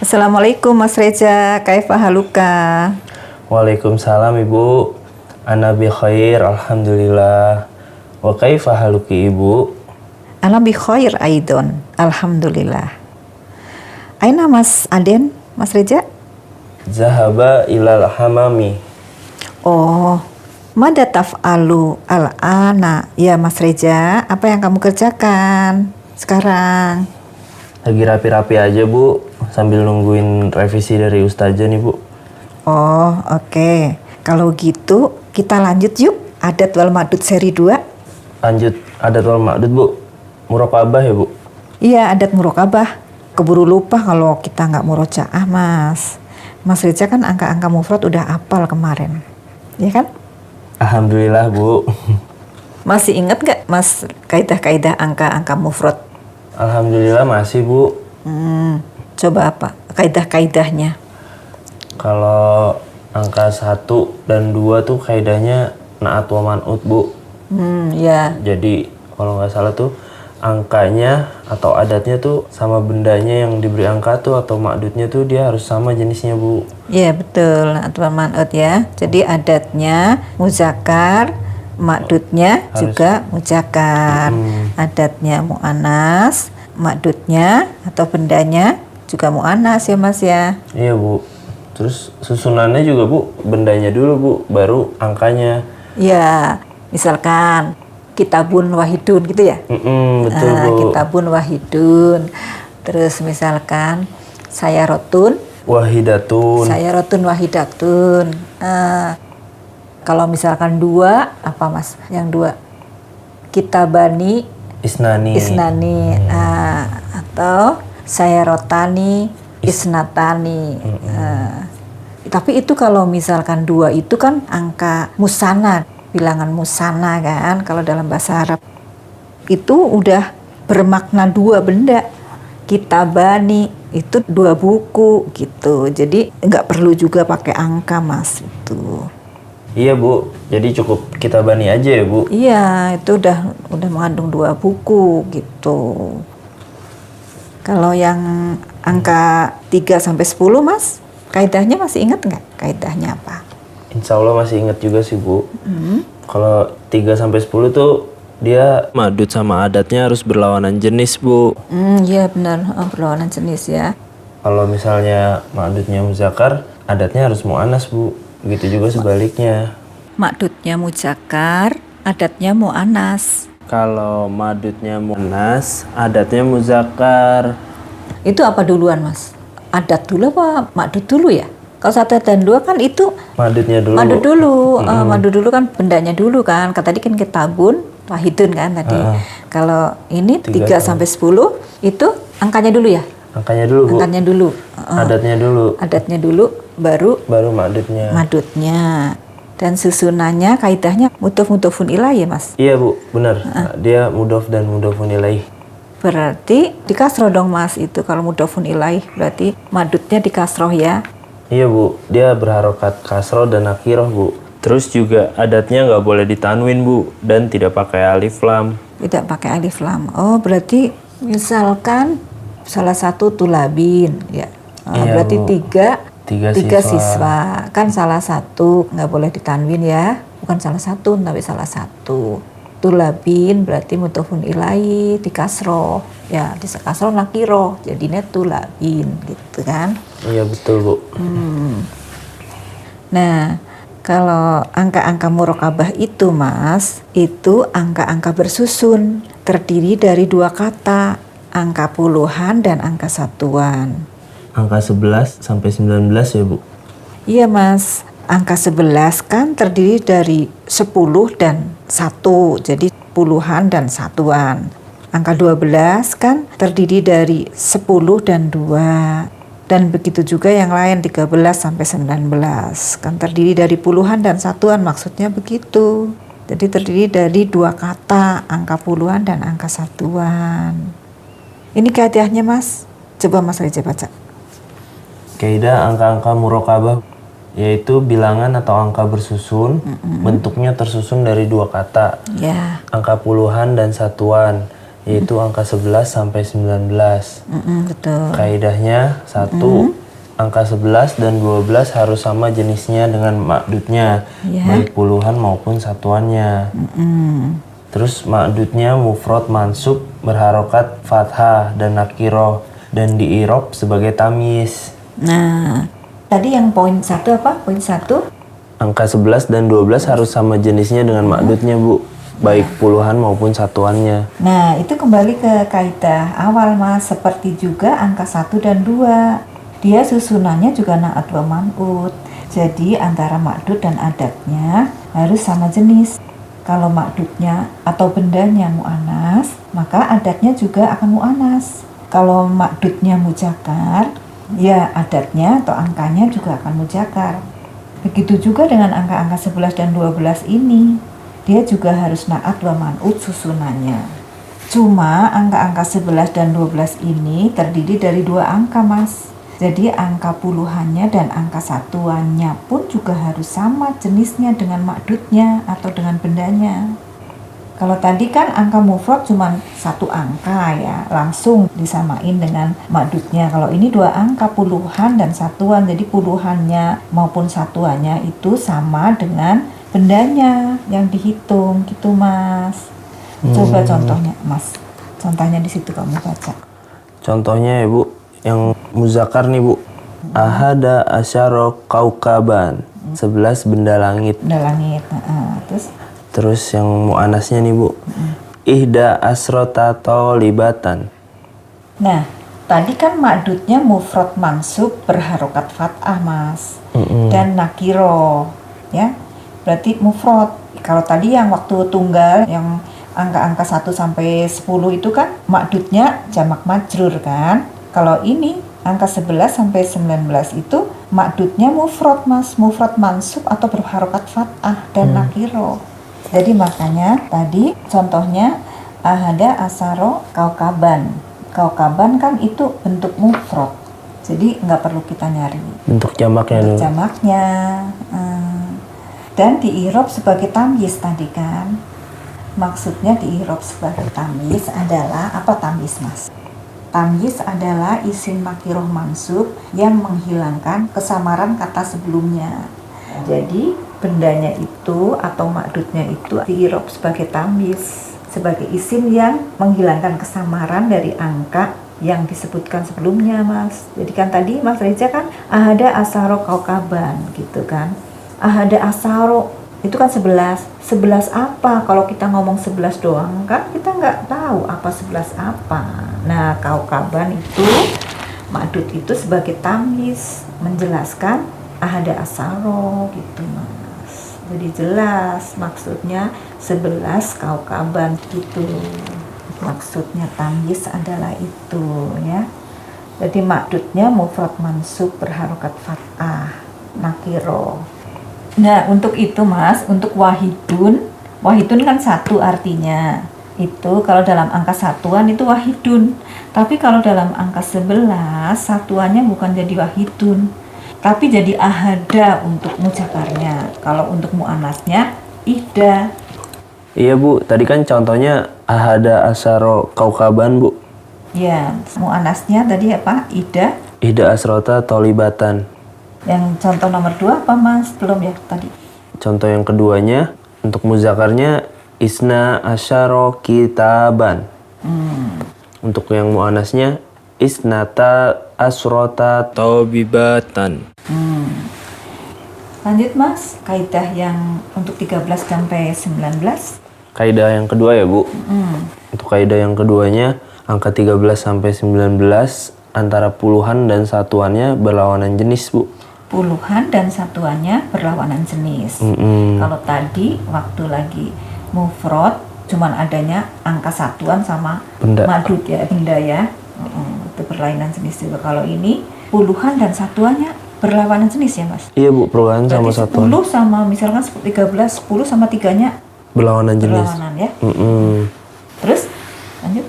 Assalamualaikum Mas Reza, kaifa haluka? Waalaikumsalam Ibu. Ana bi khair, alhamdulillah. Wa kaifa haluki Ibu? Ana bi khair aidon, alhamdulillah. Aina Mas Aden, Mas Reza? Zahaba ilal hamami. Oh, mada taf'alu al-ana ya Mas Reza, apa yang kamu kerjakan sekarang? Lagi rapi-rapi aja Bu, sambil nungguin revisi dari Ustazah nih Bu. Oh, oke. Kalau gitu kita lanjut yuk, adat wal madud seri 2. Lanjut adat wal ma'dud Bu. Muraqabah ya Bu. Iya, adat murokabah. Keburu lupa kalau kita nggak murojaah, Mas. Mas Reza kan angka-angka mufrad udah hafal kemarin, ya kan? Alhamdulillah Bu. Masih ingat nggak, Mas, kaidah-kaidah angka-angka mufrad? Alhamdulillah masih Bu. Coba apa kaidah-kaidahnya? Kalau angka 1 dan 2 tuh kaidahnya na'at wa man'ut Bu. Ya. Jadi kalau nggak salah tuh angkanya atau adatnya tuh sama bendanya yang diberi angka tuh atau ma'dudnya tuh dia harus sama jenisnya Bu. Iya betul, atau man'ut ya. Jadi adatnya muzakkar, ma'dudnya juga muzakkar. Adatnya mu'anas, ma'dudnya atau bendanya juga mu'anas ya Mas ya. Iya Bu. Terus susunannya juga Bu, bendanya dulu Bu, baru angkanya. Ya, misalkan kitabun wahidun gitu ya. Betul Bu. Kitabun wahidun. Terus misalkan sayarotun Wahidatun. wahidatun. Kalau misalkan 2 apa Mas? Yang 2 kitabani Isnani. atau sayarotani isnatani. Tapi itu kalau misalkan 2 itu kan angka musanna, bilangan musanna kan kalau dalam bahasa Arab. Itu udah bermakna 2 benda. Kitabani itu 2 buku gitu. Jadi nggak perlu juga pakai angka Mas itu. Iya Bu, jadi cukup kita bani aja ya Bu. Iya, itu udah mengandung 2 buku gitu. Kalau yang angka 3 sampai 10 Mas, kaidahnya masih ingat nggak? Kaidahnya apa? Insya Allah masih ingat juga sih Bu. Kalau 3 sampai 10 tuh dia madud sama adatnya harus berlawanan jenis Bu. Iya benar, berlawanan jenis ya. Kalau misalnya madudnya muzakkar, adatnya harus mu'anas Bu. Begitu juga sebaliknya. Ma'dudnya muzakkar, adatnya mu'anas. Kalau madudnya mu'anas, adatnya muzakkar. Itu apa duluan Mas? Adat dulu apa ma'dud dulu ya? Kalau 1 dan 2 kan itu Madudnya dulu. Madud dulu. Madud dulu kan bendanya dulu kan. Tadi kan kitabun wahidun kan tadi. Kalau ini 3 sampai 10 itu angkanya dulu ya? Angkanya dulu Bu. Angkanya dulu. Adatnya dulu. Adatnya dulu baru Madudnya. madudnya. Dan susunannya kaidahnya mudhof-mudhofun ilaih ya Mas? Iya Bu, benar. Dia mudhof dan mudhofun ilaih. Berarti dikasroh dong Mas itu kalau mudhofun ilaih. Berarti madudnya dikasroh ya? Iya Bu, dia berharokat kasroh dan nakirah Bu. Terus juga adatnya nggak boleh ditanwin Bu, dan tidak pakai alif lam. Tidak pakai alif lam. Oh berarti misalkan salah satu tulabin ya. Iya, Berarti Bu. tiga siswa. Kan salah satu nggak boleh ditanwin ya. Bukan salah satu tapi salah satu. Tulabin berarti mudhofun ilaih dikasroh. Ya dikasroh nakiroh. Jadinya tulabin gitu kan. Iya betul Bu. Nah, kalau angka-angka murokabah itu Mas, itu angka-angka bersusun, terdiri dari 2 kata, angka puluhan dan angka satuan. Angka 11 sampai 19 ya Bu. Iya Mas, angka 11 kan terdiri dari 10 dan 1, jadi puluhan dan satuan. Angka 12 kan terdiri dari 10 dan 2. Dan begitu juga yang lain 13 sampai 19 kan terdiri dari puluhan dan satuan, maksudnya begitu. Jadi terdiri dari 2 kata, angka puluhan dan angka satuan. Ini kaidahnya Mas. Coba Mas Reza baca. Kaidah angka-angka murokabah yaitu bilangan atau angka bersusun, bentuknya tersusun dari 2 kata, Ya. angka puluhan dan satuan, yaitu angka 11 sampai 19. Betul. Kaidahnya 1, angka 11 dan 12 harus sama jenisnya dengan ma'dudnya, baik puluhan maupun satuannya. Terus ma'dudnya mufrad mansub berharokat fathah dan nakiroh dan diirob sebagai tamyiz. Nah, tadi yang poin 1 apa? Poin 1? Angka 11 dan 12 harus sama jenisnya dengan ma'dudnya, Bu. Baik puluhan maupun satuannya. Nah, itu kembali ke kaidah awal, Mas. Seperti juga angka 1 dan 2. Dia susunannya juga na'at wa man'ut. Jadi antara ma'dud dan adatnya harus sama jenis. Kalau ma'dudnya atau bendanya mu'anas, maka adatnya juga akan mu'anas. Kalau ma'dudnya mujakar, ya adatnya atau angkanya juga akan mujakar. Begitu juga dengan angka-angka 11 dan 12 ini. Dia juga harus na'at wa man'ut susunannya. Cuma angka-angka 11 dan 12 ini terdiri dari 2 angka, Mas. Jadi angka puluhannya dan angka satuannya pun juga harus sama jenisnya dengan ma'dudnya atau dengan bendanya. Kalau tadi kan angka mufrad cuma 1 angka ya, langsung disamain dengan ma'dudnya. Kalau ini 2 angka puluhan dan satuan, jadi puluhannya maupun satuannya itu sama dengan bendanya yang dihitung gitu, Mas. Coba contohnya, Mas. Contohnya di situ kamu baca. Contohnya ya, Bu, yang muzakkar nih, Bu. Ahada asyara kaukaban, 11 benda langit. Benda langit. Terus yang mu'anasnya nih, Bu. Ihda asrota tolibatan. Nah, tadi kan ma'dudnya mufrad mansub berharokat fathah, Mas. Dan nakiro, ya. Berarti mufrad. Kalau tadi yang waktu tunggal yang angka-angka 1 sampai 10 itu kan ma'dudnya jamak majrur kan. Kalau ini angka 11 sampai 19 itu ma'dudnya mufrad, Mas. Mufrad mansub atau berharokat fathah dan nakiro. Jadi makanya tadi contohnya ahada asaro kaukaban. Kaukaban kan itu bentuk mufrad. Jadi nggak perlu kita nyari Bentuk jamaknya dulu. jamaknya. Dan diirob sebagai tamyiz tadi kan. Maksudnya diirob sebagai tamyiz adalah apa tamyiz, Mas? Tamyiz adalah isim makiroh mansub yang menghilangkan kesamaran kata sebelumnya. Jadi bendanya itu atau ma'dudnya itu diirob sebagai tamyiz, sebagai isim yang menghilangkan kesamaran dari angka yang disebutkan sebelumnya, Mas. Jadi kan tadi Mas Reza kan ahada asaro kaukaban gitu kan. Ahada asaro itu kan 11. 11 apa? Kalau kita ngomong 11 doang kan kita nggak tahu apa 11 apa. Nah, kaukaban itu ma'dud itu sebagai tamyiz menjelaskan ahada asaro gitu, Mas. Jadi jelas maksudnya 11 kaukaban gitu. Maksudnya tamyiz adalah itu ya. Jadi ma'dudnya mufrad mansub berharokat fathah nakiro. Nah, untuk itu, Mas, untuk wahidun kan 1 artinya. Itu kalau dalam angka satuan itu wahidun. Tapi kalau dalam angka 11 satuannya bukan jadi wahidun, tapi jadi ahada untuk mujakarnya. Kalau untuk mu'anasnya ihda. Iya, Bu, tadi kan contohnya ahada asaro kaukaban, Bu. Ya, mu'anasnya tadi apa? Ihda. Ihda asrota tolibatan. Yang contoh nomor 2 apa, Mas? Belum ya tadi. Contoh yang keduanya untuk muzakarnya isna asyaro kitaban. Untuk yang mu'anasnya isnata asrota tobibatan. Lanjut, Mas, kaidah yang untuk 13 sampai 19. Kaidah yang kedua ya, Bu. Untuk kaidah yang keduanya angka 13 sampai 19 antara puluhan dan satuannya berlawanan jenis, Bu. Puluhan dan satuannya berlawanan jenis. Kalau tadi waktu lagi mufrad cuman adanya angka satuan sama Benda. ma'dud ya, benda ya. Itu berlainan jenis juga. Kalau ini puluhan dan satuannya berlawanan jenis ya, Mas. Iya, Bu, perlawanan sama Berarti satuan. 10 sama misalkan 13, 10 sama 3-nya Berlawanan jenis. berlawanan ya. Terus lanjut.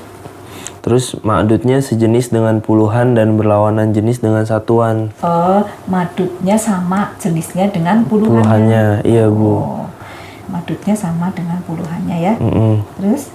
Terus ma'dudnya sejenis dengan puluhan dan berlawanan jenis dengan satuan. Oh, ma'dudnya sama jenisnya dengan puluhannya. Puluhannya, iya, Bu. Oh, ma'dudnya sama dengan puluhannya ya. Terus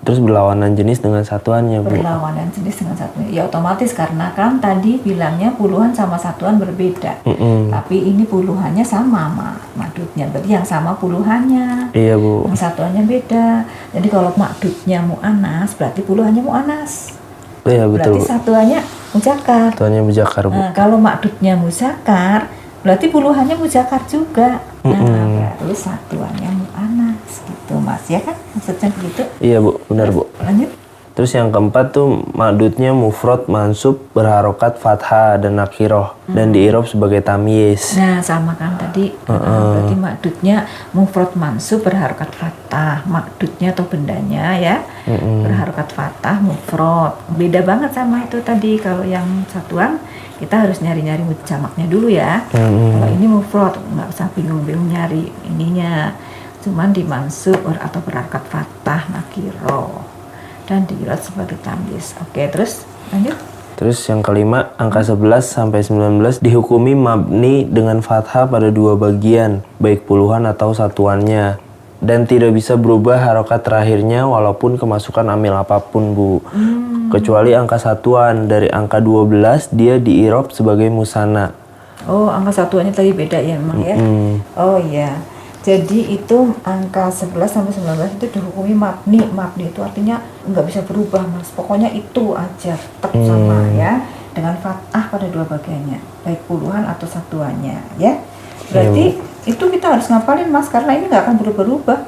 Terus berlawanan jenis dengan satuannya, Bu. Berlawanan jenis dengan satuan. Ya otomatis karena kan tadi bilangnya puluhan sama satuan berbeda. Tapi ini puluhannya sama makdudnya. Berarti yang sama puluhannya. Iya, Bu. Yang satuannya beda. Jadi kalau makdudnya mu'anas berarti puluhannya mu'anas. Iya, betul, Berarti Bu. satuannya muzakkar. Satuannya muzakkar, Bu. Nah, kalau makdudnya muzakkar berarti puluhannya muzakkar juga. Nah, berarti satuannya mu'anas gitu, Mas. Ya kan? Maksudnya begitu? Iya, Bu. Benar, Bu. Lanjut. Terus yang keempat tuh makdudnya mufrad mansub berharokat fathah dan nakhiroh dan diirob sebagai tamyiz. Nah, sama kan tadi. Berarti makdudnya mufrad mansub berharokat fathah. Makdudnya atau bendanya ya berharokat fathah mufrad. Beda banget sama itu tadi. Kalau yang satuan kita harus nyari-nyari jamaknya dulu ya. Kalau ini mufrad nggak usah bingung-bingung nyari ininya. Cuman dimansub atau berharokat fathah nakhiroh dan diirob sebagai tamyiz. Oke, terus lanjut. Terus yang kelima, angka 11 sampai 19 dihukumi mabni dengan fathah pada dua bagian, baik puluhan atau satuannya. Dan tidak bisa berubah harokat terakhirnya walaupun kemasukan amil apapun, Bu. Kecuali angka satuan, dari angka 12 dia diirob sebagai musanna. Oh, angka satuannya tadi beda ya memang ya. Oh iya. Jadi itu angka 11 sampai 19 itu dihukumi mabni. Mabni itu artinya nggak bisa berubah, Mas. Pokoknya itu aja tetap sama ya. Dengan fathah pada dua bagiannya, baik puluhan atau satuannya ya. Berarti itu kita harus ngapalin, Mas, karena ini nggak akan berubah-ubah.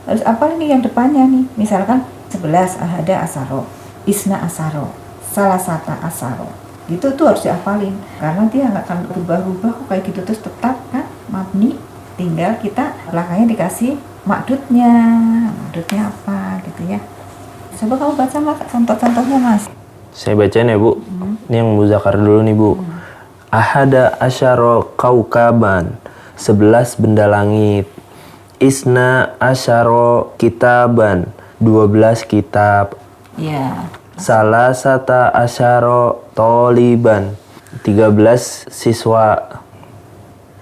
Harus apalin nih yang depannya nih. Misalkan 11 ahada asaro, isna asaro, salasata asaro. Gitu tuh harus diapalin. Karena dia nggak akan berubah-ubah kok kayak gitu terus tetap kan mabni. Tinggal kita belakangnya dikasih makdudnya apa gitu ya. Coba kamu baca, Mas, contoh-contohnya, Mas. Saya bacain ya, Bu. Ini yang muzakkar dulu nih, Bu. Ahada asyara kaukaban, 11 benda langit. Isna asyara kitaban, 12 kitab. Ya. Salasata asyara toliban, 13 siswa.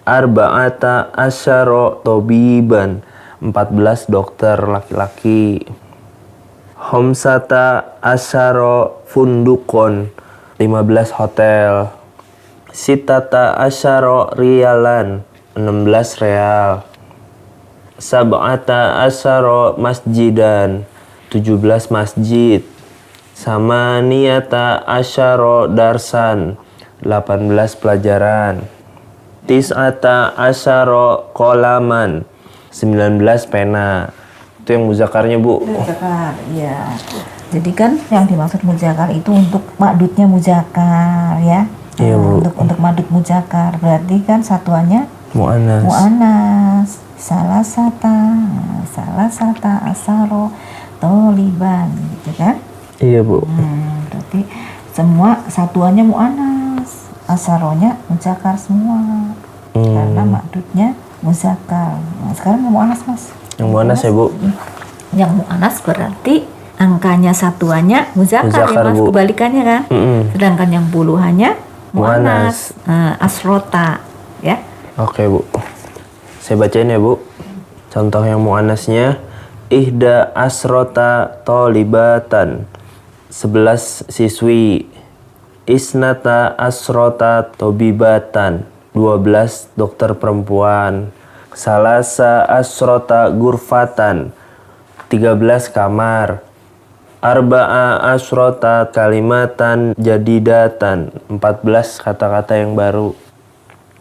Arba'ata asyara tobiban, 14 dokter laki-laki. Homsata asyara fundukon, 15 hotel. Sitata asyara rialan, 16 real. Sab'ata asyara masjidan, 17 masjid. Samaniyata asyara darsan, 18 pelajaran. Tis'ata asyara qalaman, 19 pena. Itu yang muzakkarnya, Bu. Muzakkar, iya. Jadi kan yang dimaksud muzakkar itu untuk makdudnya muzakkar ya. Iya, Bu. Untuk makdud muzakkar berarti kan satuannya Mu'annas. mu'annas. Salasata asaro toliban gitu kan. Iya, Bu. Berarti semua satuannya mu'annas, asaronya muzakkar semua. Karena makdudnya muzakkar. Nah, sekarang yang mu'annas, Mas. Yang mu'annas ya, Bu. Yang mu'annas berarti angkanya satuannya muzakkar ya, Muzakkar, Mas, Bu. kebalikannya kan. Sedangkan yang puluhannya mu'annas. Asrota ya. Oke, Bu. Saya bacain ya, Bu. Contoh yang mu'annasnya, ihda asrota tolibatan, 11 siswi. Isnata asrota tobibatan, 12 dokter perempuan. Salasa asrota gurfatan, 13 kamar. Arba'a asrota kalimatan jadidatan, 14 kata-kata yang baru.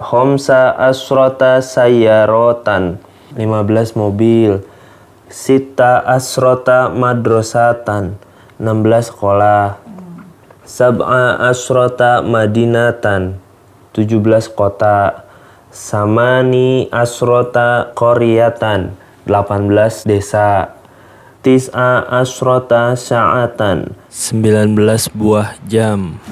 Khomsa asrota sayyarotan, 15 mobil. Sita asrota madrasatan, 16 sekolah. Sab'a asrota madinatan, 17 kota. Samani asrota qaryatan, 18 desa. Tis'a asrota sa'atan, 19 buah jam.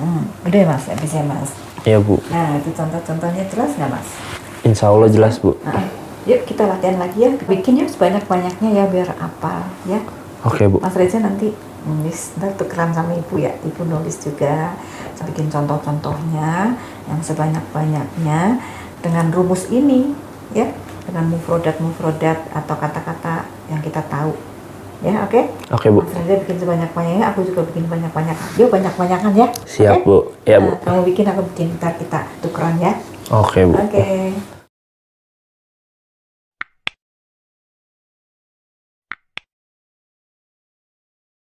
Udah ya, Mas, habis ya, Mas. Ya, Bu. Nah, itu contoh-contohnya jelas nggak, Mas? Insya Allah jelas, Bu. Nah, yuk kita latihan lagi ya. Bikin yuk sebanyak-banyaknya ya biar hafal ya. Oke, Bu. Mas Reza nanti nulis, ntar tukeran sama Ibu ya. Ibu nulis juga, bikin contoh-contohnya yang sebanyak-banyaknya dengan rumus ini ya, dengan mufrodat atau kata-kata yang kita tahu Ya, oke? Oke, Bu. Mas Reza bikin sebanyak-banyaknya, aku juga bikin banyak-banyakan. Yuk, banyak-banyakan ya. Siap, Oke? Bu. Ya, Bu. Kamu bikin, aku bikin. Ntar kita tukeran ya. Oke, Bu. Oke.